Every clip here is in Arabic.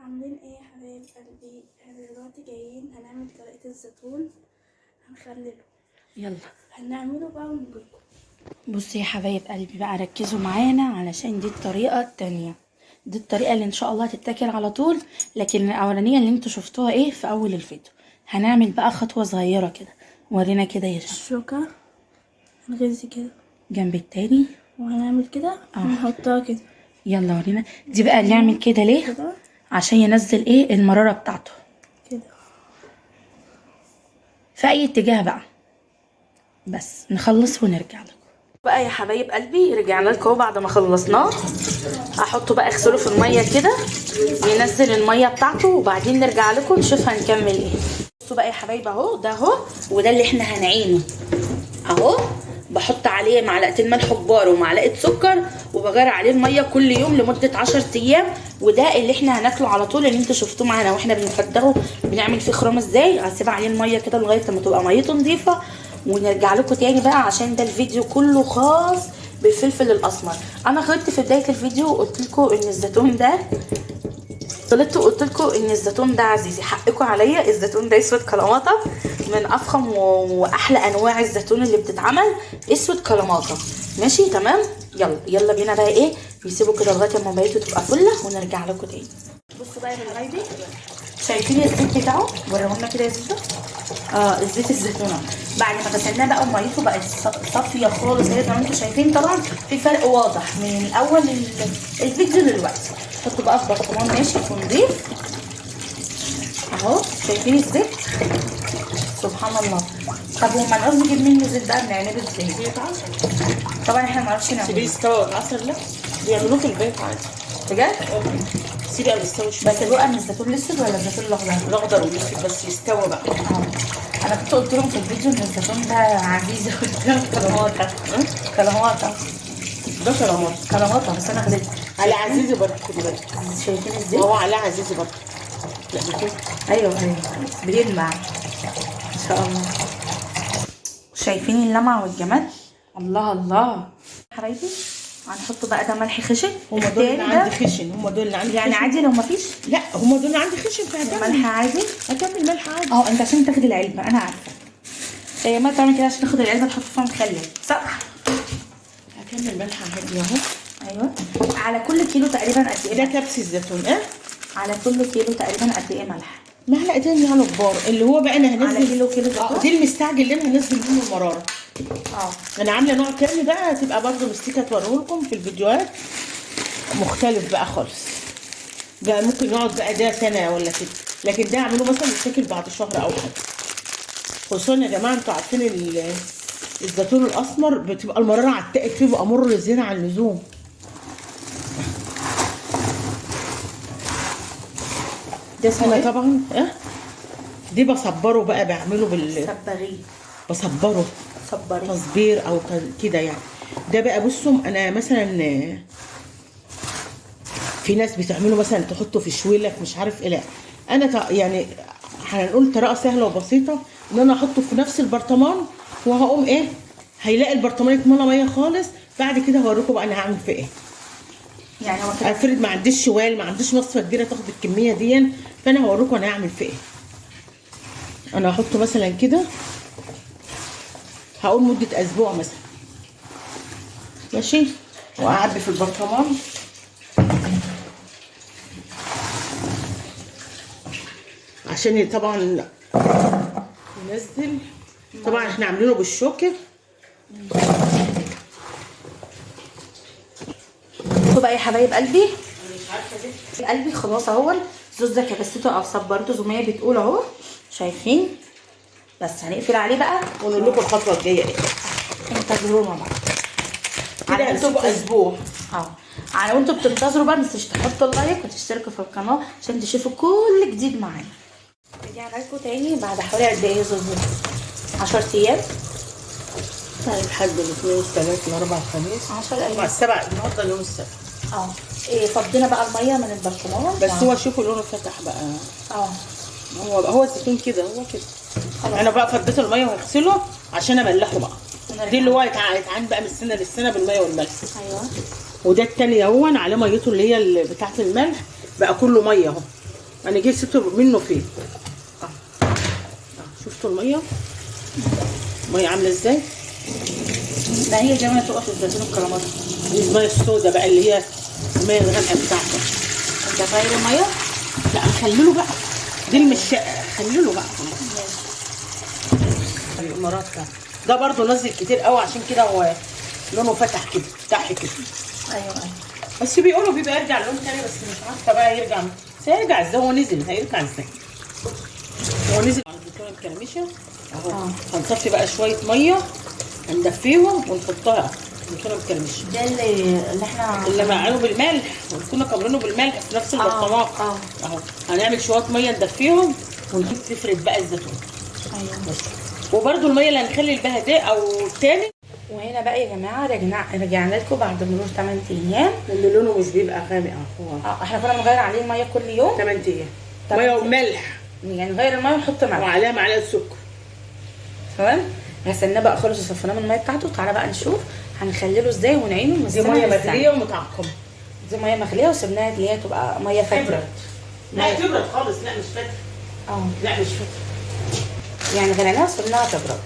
عاملين ايه يا حبايب قلبي؟ احنا دلوقتي جايين هنعمل طريقة الزيتون. هنخلله، يلا هنعمله بقى ونجيبه. بصي يا حبايب قلبي بقى، ركزوا معانا علشان دي الطريقة التانية. دي الطريقة اللي ان شاء الله هتتاكل على طول، لكن الاولانية اللي انتوا شفتوها ايه في اول الفيديو. هنعمل بقى خطوة صغيرة كده. ورينا كده يا شمس. الشوكة هنغزي كده جنب التاني. وهنعمل كده ونحطها كده. يلا ورينا. دي بقى اللي نعمل كده ليه؟ كده عشان ينزل ايه المرارة بتاعته كده في اي اتجاه بقى. بس نخلص ونرجع لكم بقى يا حبايب قلبي. رجعنا لكم بعد ما خلصناه. هحطه بقى اغسله في الميه كده ينزل الميه بتاعته، وبعدين نرجع لكم نشوف هنكمل ايه. بصوا بقى يا حبايب اهو، ده اهو وده اللي احنا هنعينه اهو. بحط عليه معلقتين ملح كبار ومعلقه سكر، وبغير عليه الميه كل يوم لمده 10 ايام. وده اللي احنا هناكله على طول، اللي انتوا شفتوه معانا واحنا بنفدغه بنعمل فيه خرام ازاي. هسيب عليه الميه كده لغايه لما تبقى ميته نظيفه، ونرجع لكم تاني بقى عشان ده الفيديو كله خاص بالفلفل الاسمر. انا غلطت في بدايه الفيديو وقلت لكم ان الزيتون ده، قلت لكم ان الزيتون ده عزيزي، حقكم عليا. الزيتون ده اسود كلاماتا، من افخم واحلى انواع الزيتون اللي بتتعمل اسود كلاماتا. ماشي تمام. يلا بينا بقى ايه، نسيبه كده لغايه ما ميته تبقى فله ونرجع لكم تاني. بصوا بقى يا حبايبي، شايفين الزيت بتاعه؟ وريهولنا كده يا زيزو. الزيت الزيتونه بعد ما غسلناه بقى وميته بقت صافيه خالص زي ما انتم شايفين. طبعا في فرق واضح من اول الفيديو دلوقتي. حطوا بقى في برطمان ناشف ونضيف اهو. شايفين الزيت؟ سبحان الله. طب وما نعوز نجيب منه زيت بقى بنعمله ازاي؟ طبعا احنا ما نعرفش نعمله. سيبيه يستوي العسل. لا بيعملوه في البيت عادي بجد؟ سيبيه يستوي شويه. بس بقى من الزيتون الاسود ولا الزيتون الاخضر؟ الاخضر والاسود بس يستوي بقى. انا كنت قلت لهم في الفيديو ان الزيتون ده عزيز، قلت لهم كلاماتا. ده كلاماتا بس انا غلطت. على عزيزي برضه، خدي بالك. شايفين الزيت؟ هو على عزيزي برضه. لا بكده. ايوه بيلمع ان شاء الله. شايفين اللمعه والجمال؟ الله الله حبايبي. هنحط بقى ده ملح خشن. هما دول اللي عندي خشن، هما دول اللي عندي يعني خشن. عادي لو مفيش؟ لا هما دول اللي عندي خشن، فهكمل ملح عادي. هكمل ملح عادي. انت عشان تاخدي العلبه انا عارفه. هي ما تعمل كده عشان تاخد العلبه تحط فيها مخلل صح؟ هكمل ملح عادي اهو. ايوه. على كل كيلو تقريبا قد ايه؟ ده كبس الزيتون. على كل كيلو تقريبا قد ايه ملح؟ معلقتين يعني كبار، اللي هو بقى انا هنزل على كيلو زيتون. دي المستعجل اللي انا هنزل منه المراره. انا عامله نوع تاني بقى، هتبقى برضه مستيكه توريهولكم في الفيديوهات، مختلف بقى خالص. ده ممكن يقعد بقى ده سنه ولا كده، لكن ده اعمله مثلا يتاكل بعد شهر او حاجه. خصوصا يا جماعه انتوا عارفين الزيتون الاسمر بتبقى المراره عتقت فيه، بقى مر زياده عن اللزوم. ده اسمه طبعا دي بصبره بقى، بعمله صبغيه. بصبره صبري تصبير او كده يعني. ده بقى بصوا، انا مثلا في ناس بتعمله مثلا تحطه في شويلة مش عارف ايه. لا انا يعني هنقول طريقه سهله وبسيطه، ان انا احطه في نفس البرطمان، وهقوم ايه، هيلاقي البرطمان اتملى ميه خالص. بعد كده هوريكم بقى انا هعمل في ايه. يعني هو كده افرض ما عنديش شوال، ما عنديش مصفى كبيره تاخد الكميه دي، فانا هوريكم انا هعمل في ايه. انا هحطه مثلا كده، هقول مده اسبوع مثلا ماشي، واعبي في البرطمان عشان طبعا ينزل. طبعا احنا عاملينه بالشوكه. بصوا بقى يا حبايب قلبي، قلبي خلاص اهو. زوزة كبسته او صبرته زي ما هي بتقول اهو. شايفين؟ بس هنقفل عليه بقى ونقول لكم الخطوه الجايه ايه. انتظرونا بقى كده هنسيبه اسبوع. على وانتوا بتنتظروا بقى متنسوش تحطوا اللايك وتشتركوا في القناه عشان تشوفوا كل جديد معانا. رجعنا لكم تاني بعد حوالي قد ايه يا زوزو؟ 10 ايام. طيب لحد الاثنين والثلاث والاربع والخميس 10 ايام. السبع النهارده اليوم السبت. فضينا بقى الميه من البرطمان. بس هو شوفوا لونه فتح بقى. هو الزيتون كده، هو كده. انا بقى فضيت الميه وهغسله عشان املحه بقى. دي اللي هو يتعان بقى من السنه للسنه بالميه والملح. ايوه. وده التاني اهو عليه ميته اللي هي بتاعه الملح، بقى كله ميه اهو. انا جيت سبته منه فين. شفتوا الميه عامله ازاي؟ لا هي جايه تقف الزيتون الكرامات. دي الميه السوداء بقى اللي هي الميه الغامقه بتاعته. انت غير الميه؟ لا نخلله بقى، دي المشقه خلله بقى. الامارات ده برضو نزل كتير قوي، عشان كده هو لونه فتح كده فتح كده. ايوه بس بيقولوا بيبقى يرجع لون تاني، بس مش عارفه بقى يرجع. بس هيرجع ازاي؟ هو نزل، هيرجع ازاي؟ هو نزل على الزيتونه الكرمشه اهو. هنصفي بقى شويه ميه هندفيهم ونحطها الزيتونه الكرمشه. ده اللي احنا معينه بالملح، كنا كاملينه بالملح في نفس البرطمان اهو. هنعمل شويه ميه ندفيهم ونفرد بقى الزيتون. ايوه بس. وبرده الميه اللي هنخلي بها ده او التاني. وهنا بقى يا جماعه رجعنا لكم بعد مرور 8 ايام، واللي لونه مش بيبقى غامق اهو. احنا كنا بنغير عليه الميه كل يوم 8 ايام ميه وملح، يعني نغير الميه ونحط ملح وعليها معلقه سكر. تمام. غسلناه بقى خالص وصفناه من الميه بتاعته. تعالى بقى نشوف هنخلله ازاي ونعينه من دي ميه مغليه ومتعقمه. دي ميه مغليه وسبناها اللي هي تبقى ميه فاتره. لا تبرد خالص، لا مش فاتره. لا مش فاتره، يعني غليناها وسبناها تبرد.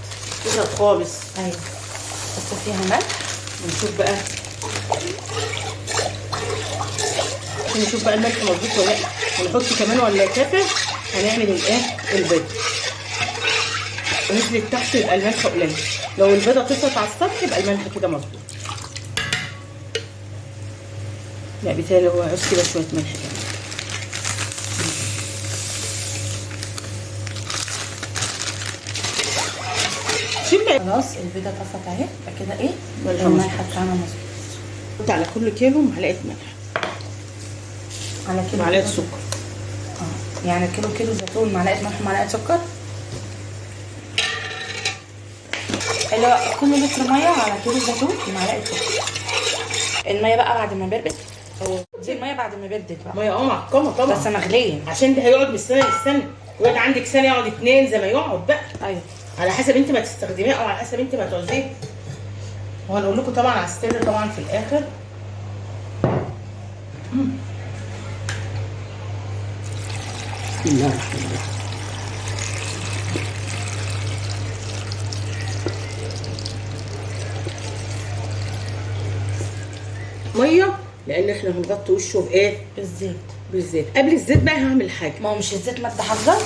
تبرد خالص. ايوه بس فيها ملح. ونشوف بقى الملح مظبوط ولا لا، ونحط كمان ولا كافه. هنعمل الايه؟ البيض. نزلت تحت يبقى الملح قليل، لو البيضه طفت على السطح يبقى الملح كده مظبوط. لا بالتالي هو عاوز كده شويه ملح كمان. خلاص البيضه طفت اهي. يبقى كده ايه؟ الملح بتاعنا مظبوط. حط على كل كيلو معلقه ملح، على كيلو معلقه سكر. يعني كيلو زيتون معلقه ملح ومعلقه سكر. اللي هو كل لتر ميه على كيلو زيتون معلقه سكر. الميه بقى بعد ما بردت، دي الميه بعد ما بردت بقى ميه معقمه طبعا، بس مغليه، عشان ده هيقعد من سنه للسنه. يقعد عندك سنه، يقعد 2 زي ما يقعد بقى. ايوه على حسب انت ما تستخدميه او على حسب انت ما تعوزيه. وهنقول لكم طبعا على السر طبعا في الاخر. بسم الله الرحمن الرحيم. ميه، لان احنا هنغطي وشه بايه؟ بالزيت. قبل الزيت بقى هعمل حاجه. ما هو مش الزيت ماده حافظه؟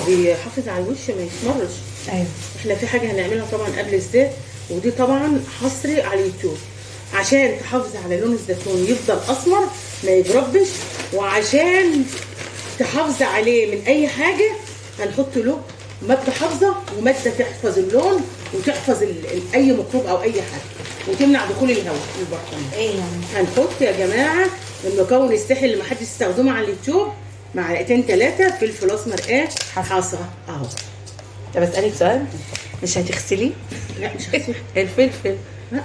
بيحافظ على الوش ما يسمرش. ايوه. احنا في حاجه هنعملها طبعا قبل الزيت، ودي طبعا حصري على اليوتيوب، عشان تحافظي على لون الزيتون يفضل اسمر ما يجربش، وعشان تحافظي عليه من اي حاجه هنحط له ماده حافظه وماده تحفظ اللون وتحفظ اي ميكروب او اي حاجه وتمنع دخول الهواء في البرطمان. ايه يعني؟ هنحط يا جماعه المكون السحري اللي محدش يستخدمه على اليوتيوب، معلقتين 3 فلفل اسمر حصى اهو. طب اسالك سؤال، مش هتغسليه؟ لا مش هغسله. الفلفل لا.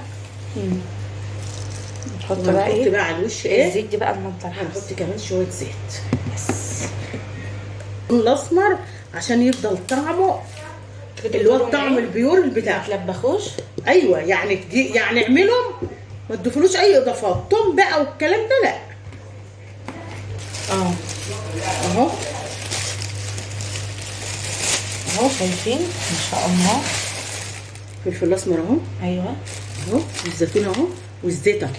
نحط بقى ايه؟ نحط بقى على الوش ايه؟ الزيت دي بقى المنطقه. هنحط كمان شويه زيت بس الاسمر عشان يفضل طعمه اللي هو الطعم البيور بتاعه. ما تلبخوش. ايوه يعني اعملهم ما تضيفولوش اي اضافات، توم بقى والكلام ده لا. اهو شايفين ما شاء الله. الفلفل الاسمر اهو. ايوه اهو، والزيتون اهو، والزيت اهو.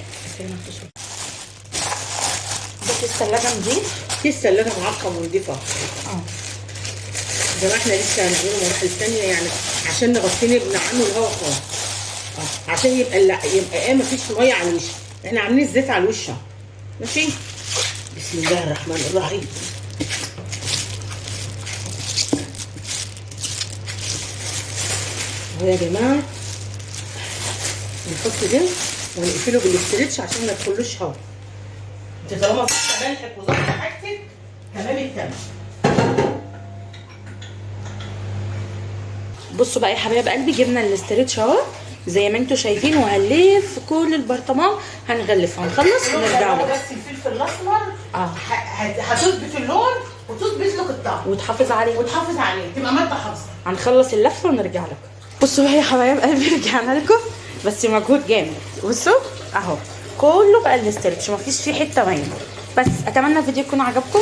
ده كيس ثلاجه نضيف. كيس ثلاجه معقم ونضيف اهو. زي ما احنا لسه هنعمله مراحل ثانيه، يعني عشان نغطيه نبني عنه الهواء خالص. عشان يبقى ايه مفيش ميه على الوش. احنا عاملين الزيت على الوش اهو. ماشي. بسم الله الرحمن الرحيم. اهو يا جماعه نحط ده ونقفله بالاسترتش عشان ما يدخلوش هوا. انت طالما ظبطت ملحك وظبطت حاجتك تمام التمام. بصوا بقى يا حبايب قلبي، جبنا الاسترتش اهو زي ما انتم شايفين، وهنلف كل البرطمان هنغلفه هنخلص ونرجع له. بس الفلفل الاسمر هتثبت اللون وتثبت لك الطعم وتحافظ عليه تبقى ماده حافظه. هنخلص اللفه ونرجع لكم. بصوا بقى يا حبايب قلبي رجعنا لكم بس مجهود جامد. بصوا اهو كله بقى الاسترتش، مفيش فيه حته باينه. بس اتمنى الفيديو يكون عجبكم،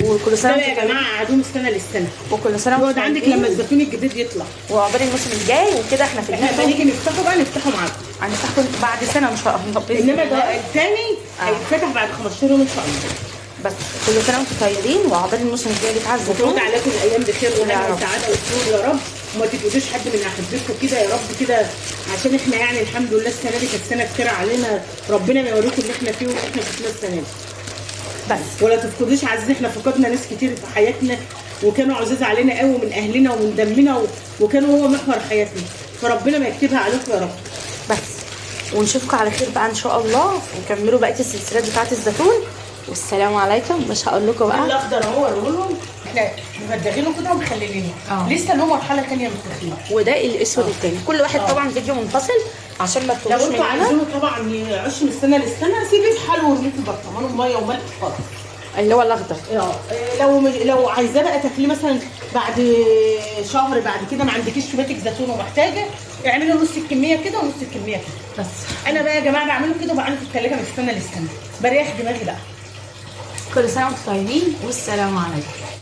وكل سنه ده وانتم يا طيبين. جماعه قعدوهم السنه للسنه، وكل سنه يقعد وانتم عندك طيبين. لما الزيتون الجديد يطلع. وعقبال الموسم الجاي وكده احنا في احنا لما الجنة نيجي نفتحه بقى نفتحه معاكم. هنفتحكم بعد سنه ان شاء الله بإذن انما الله. ده الثاني هيتفتح بعد 15 يوم ان شاء الله. بس كل سنه وانتم طيبين وعقبال الموسم الجاي بتاع الزيتون. وتعود عليكم الايام بخير يا وهنا رب. وسعاده وسرور يا رب، وما تفقدوش حد من احبتكم كده يا رب كده، عشان احنا يعني الحمد لله السنه دي كانت سنه كتير علينا، ربنا ما يوريكم اللي احنا فيه واللي احنا شفناه السنه دي. بس ولا تفقدوش عزيز، احنا فقدنا ناس كتير في حياتنا وكانوا عزاز علينا قوي من اهلنا ومن دمنا وكانوا هو محور حياتنا، فربنا ما يكتبها عليكم يا رب. بس ونشوفكم على خير بقى ان شاء الله، ونكملوا بقيه السلسلات بتاعت الزيتون. والسلام عليكم. مش هقول لكم بقى الاخضر اهو وريه لهم، احنا مفدغينه كده ومخللينه لسه له مرحله ثانيه من التخليل. وده الاسود التاني. كل واحد طبعا فيديو منفصل عشان ما لو تطولوش انتوا مننا. عايزينه طبعا يعيش من السنه للسنه سيبيه في حاله وارميه في البرطمان وميه وملح خالص. اللي هو الاخضر. لو عايزاه بقى تاكليه مثلا بعد شهر بعد كده ما عندكيش شباتك زيتون ومحتاجه اعملي نص الكميه كده ونص الكميه كده. بس انا بقى يا جماعه بعمله كده وبعمله في الثلاجه من السنه للسنه، بريح دماغي بقى. كل سنه وانتم طيبين والسلام عليكم.